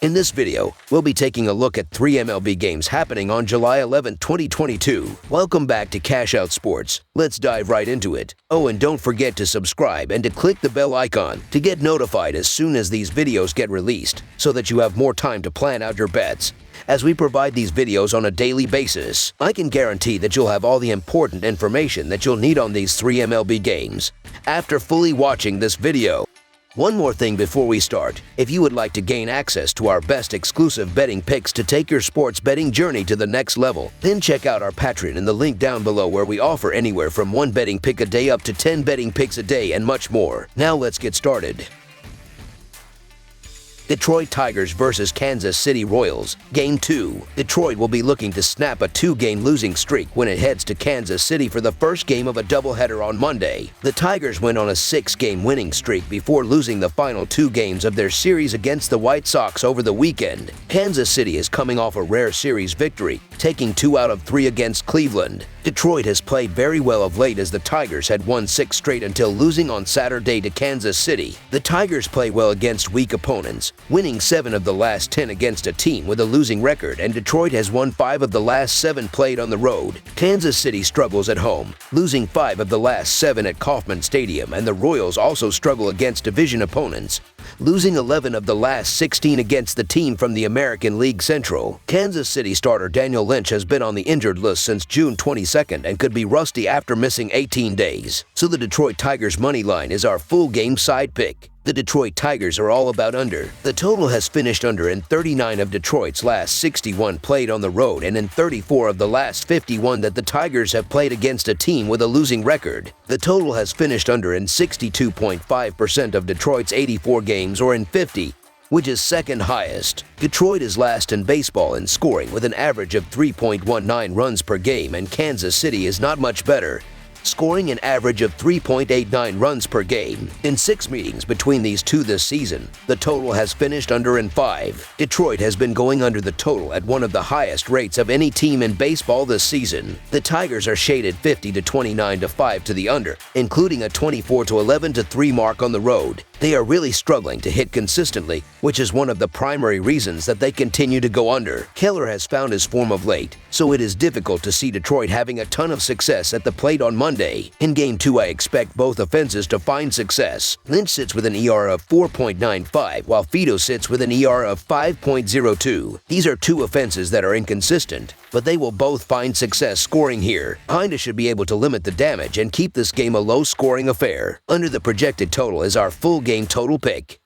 In this video, we'll be taking a look at 3 MLB games happening on July 11, 2022. Welcome back to Cash Out Sports. Let's dive right into it. Oh, and don't forget to subscribe and to click the bell icon to get notified as soon as these videos get released, so that you have more time to plan out your bets. As we provide these videos on a daily basis, I can guarantee that you'll have all the important information that you'll need on these 3 MLB games after fully watching this video. One more thing before we start. If you would like to gain access to our best exclusive betting picks to take your sports betting journey to the next level, then check out our Patreon in the link down below, where we offer anywhere from 1 betting pick a day up to 10 betting picks a day and much more. Now let's get started. Detroit Tigers vs. Kansas City Royals. Game 2. Detroit will be looking to snap a 2-game losing streak when it heads to Kansas City for the first game of a doubleheader on Monday. The Tigers went on a 6-game winning streak before losing the final 2 games of their series against the White Sox over the weekend. Kansas City is coming off a rare series victory, taking 2 out of 3 against Cleveland. Detroit has played very well of late, as the Tigers had won 6 straight until losing on Saturday to Kansas City. The Tigers play well against weak opponents, winning 7 of the last 10 against a team with a losing record, and Detroit has won 5 of the last 7 played on the road. Kansas City struggles at home, losing 5 of the last 7 at Kauffman Stadium, and the Royals also struggle against division opponents, losing 11 of the last 16 against the team from the American League Central. Kansas City starter Daniel Lynch has been on the injured list since June 22nd and could be rusty after missing 18 days. So the Detroit Tigers money line is our full game side pick. The Detroit Tigers are all about under. The total has finished under in 39 of Detroit's last 61 played on the road, and in 34 of the last 51 that the Tigers have played against a team with a losing record. The total has finished under in 62.5% of Detroit's 84 games, or in 50, which is second highest. Detroit is last in baseball in scoring with an average of 3.19 runs per game, and Kansas City is not much better, scoring an average of 3.89 runs per game. In 6 meetings between these two this season, the total has finished under in 5. Detroit has been going under the total at one of the highest rates of any team in baseball this season. The Tigers are shaded 50 to 29 to 5 to the under, including a 24 to 11 to 3 mark on the road. They are really struggling to hit consistently, which is one of the primary reasons that they continue to go under. Keller has found his form of late, so it is difficult to see Detroit having a ton of success at the plate on Monday. In Game 2, I expect both offenses to find success. Lynch sits with an ERA of 4.95, while Fido sits with an ERA of 5.02. These are 2 offenses that are inconsistent, but they will both find success scoring here. Hinda should be able to limit the damage and keep this game a low-scoring affair. Under the projected total is our full game total pick.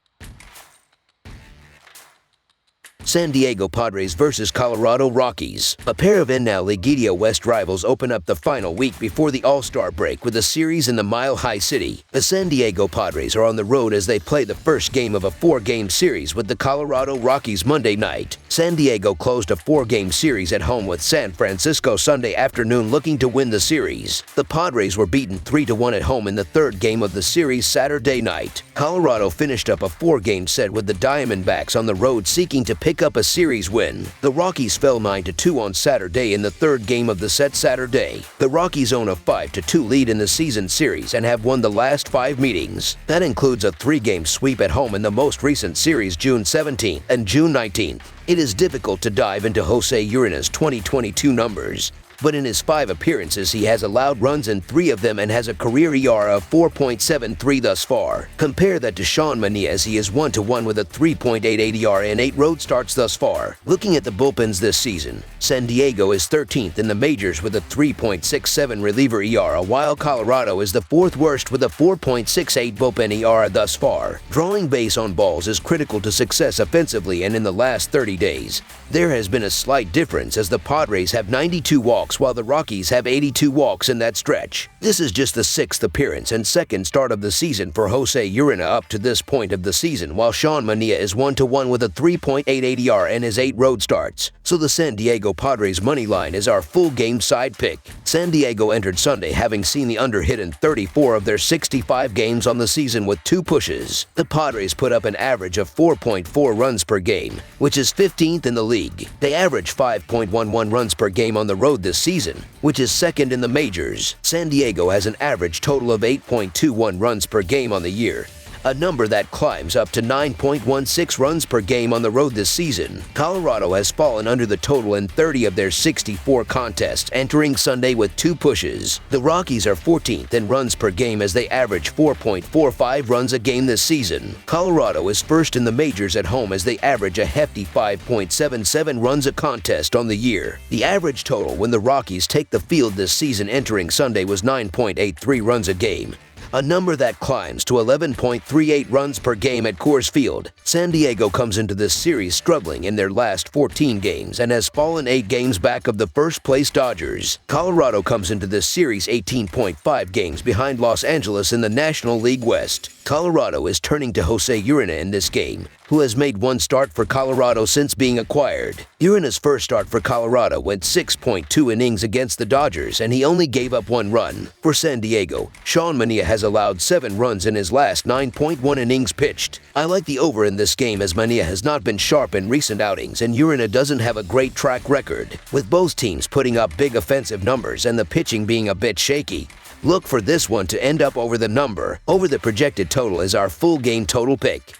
San Diego Padres vs. Colorado Rockies. A pair of NL Liguilla West rivals open up the final week before the All-Star break with a series in the Mile High City. The San Diego Padres are on the road as they play the first game of a 4-game series with the Colorado Rockies Monday night. San Diego closed a 4-game series at home with San Francisco Sunday afternoon, looking to win the series. The Padres were beaten 3-1 at home in the 3rd game of the series Saturday night. Colorado finished up a 4-game set with the Diamondbacks on the road, seeking to pick up a series win. The Rockies fell 9-2 on Saturday in the 3rd game of the set Saturday. The Rockies own a 5-2 lead in the season series and have won the last 5 meetings. That includes a 3-game sweep at home in the most recent series, June 17th and June 19th. It is difficult to dive into Jose Urina's 2022 numbers, but in his 5 appearances he has allowed runs in 3 of them and has a career ERA of 4.73 thus far. Compare that to Sean Manaea, as he is 1-1 with a 3.88 ERA in 8 road starts thus far. Looking at the bullpens this season, San Diego is 13th in the majors with a 3.67 reliever ERA, while Colorado is the 4th worst with a 4.68 bullpen ERA thus far. Drawing base on balls is critical to success offensively, and in the last 30 days, there has been a slight difference, as the Padres have 92 walks while the Rockies have 82 walks in that stretch. This is just the 6th appearance and 2nd start of the season for Jose Urina up to this point of the season, while Sean Manaea is 1-1 with a 3.88 ERA in his 8 road starts. So the San Diego Padres money line is our full game side pick. San Diego entered Sunday having seen the under hit in 34 of their 65 games on the season with 2 pushes. The Padres put up an average of 4.4 runs per game, which is 15th in the league. They average 5.11 runs per game on the road this season, which is 2nd in the majors. San Diego has an average total of 8.21 runs per game on the year, a number that climbs up to 9.16 runs per game on the road this season. Colorado has fallen under the total in 30 of their 64 contests, entering Sunday with 2 pushes. The Rockies are 14th in runs per game as they average 4.45 runs a game this season. Colorado is first in the majors at home as they average a hefty 5.77 runs a contest on the year. The average total when the Rockies take the field this season entering Sunday was 9.83 runs a game, a number that climbs to 11.38 runs per game at Coors Field. San Diego comes into this series struggling in their last 14 games and has fallen 8 games back of the first-place Dodgers. Colorado comes into this series 18.5 games behind Los Angeles in the National League West. Colorado is turning to Jose Urena in this game, who has made 1 start for Colorado since being acquired. Urena's first start for Colorado went 6.2 innings against the Dodgers, and he only gave up 1 run. For San Diego, Sean Manaea has allowed 7 runs in his last 9.1 innings pitched. I like the over in this game as Manaea has not been sharp in recent outings and Urena doesn't have a great track record. With both teams putting up big offensive numbers and the pitching being a bit shaky, look for this one to end up over the number. Over the projected total is our full game total pick.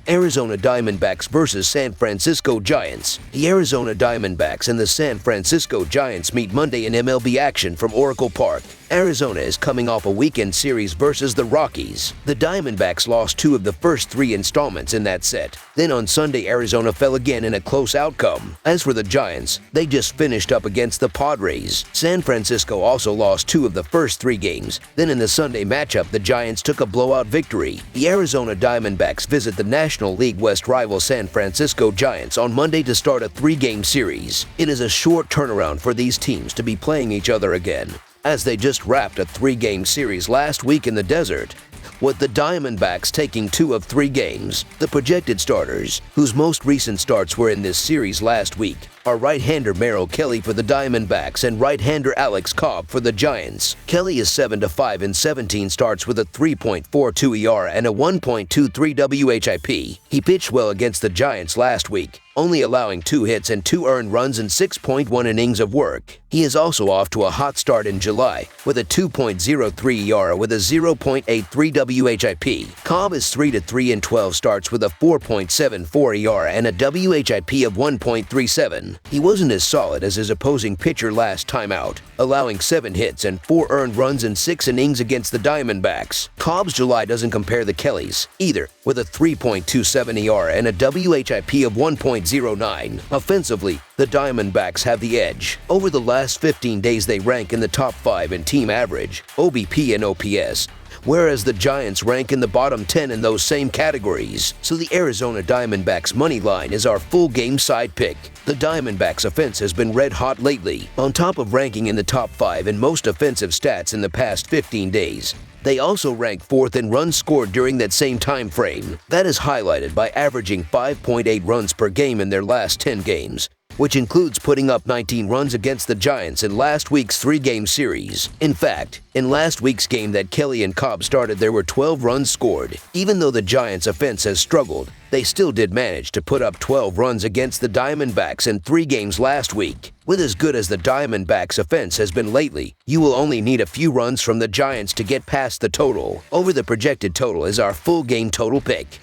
Arizona Diamondbacks versus San Francisco Giants. The Arizona Diamondbacks and the San Francisco Giants meet Monday in MLB action from Oracle Park. Arizona is coming off a weekend series versus the Rockies. The Diamondbacks lost 2 of the first 3 installments in that set. Then on Sunday, Arizona fell again in a close outcome. As for the Giants, they just finished up against the Padres. San Francisco also lost 2 of the first 3 games. Then in the Sunday matchup, the Giants took a blowout victory. The Arizona Diamondbacks visit the National League West rival San Francisco Giants on Monday to start a 3-game series. It is a short turnaround for these teams to be playing each other again, as they just wrapped a 3-game series last week in the desert, with the Diamondbacks taking 2 of 3 games. The projected starters, whose most recent starts were in this series last week, are right-hander Merrill Kelly for the Diamondbacks and right-hander Alex Cobb for the Giants. Kelly is 7-5 in 17 starts with a 3.42 ERA and a 1.23 WHIP. He pitched well against the Giants last week, only allowing 2 hits and 2 earned runs in 6.1 innings of work. He is also off to a hot start in July with a 2.03 ERA with a 0.83 WHIP. Cobb is 3-3 in 12 starts with a 4.74 ERA and a WHIP of 1.37. He wasn't as solid as his opposing pitcher last time out, allowing 7 hits and 4 earned runs in 6 innings against the Diamondbacks. Cobb's July doesn't compare to Kelly's either, with a 3.27 ERA and a WHIP of 1.09. Offensively, the Diamondbacks have the edge. Over the last 15 days, they rank in the top 5 in team average, OBP, and OPS, whereas the Giants rank in the bottom 10 in those same categories. So the Arizona Diamondbacks money line is our full game side pick. The Diamondbacks offense has been red hot lately. On top of ranking in the top 5 in most offensive stats in the past 15 days, they also rank 4th in runs scored during that same time frame. That is highlighted by averaging 5.8 runs per game in their last 10 games, which includes putting up 19 runs against the Giants in last week's 3-game series. In fact, in last week's game that Kelly and Cobb started, there were 12 runs scored. Even though the Giants' offense has struggled, they still did manage to put up 12 runs against the Diamondbacks in 3 games last week. With as good as the Diamondbacks' offense has been lately, you will only need a few runs from the Giants to get past the total. Over the projected total is our full game total pick.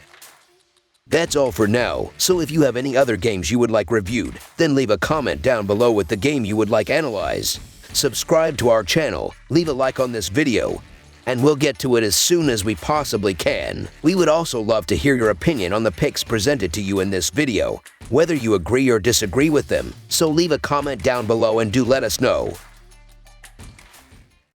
That's all for now, so if you have any other games you would like reviewed, then leave a comment down below with the game you would like analyzed. Subscribe to our channel, leave a like on this video, and we'll get to it as soon as we possibly can. We would also love to hear your opinion on the picks presented to you in this video, whether you agree or disagree with them, so leave a comment down below and do let us know.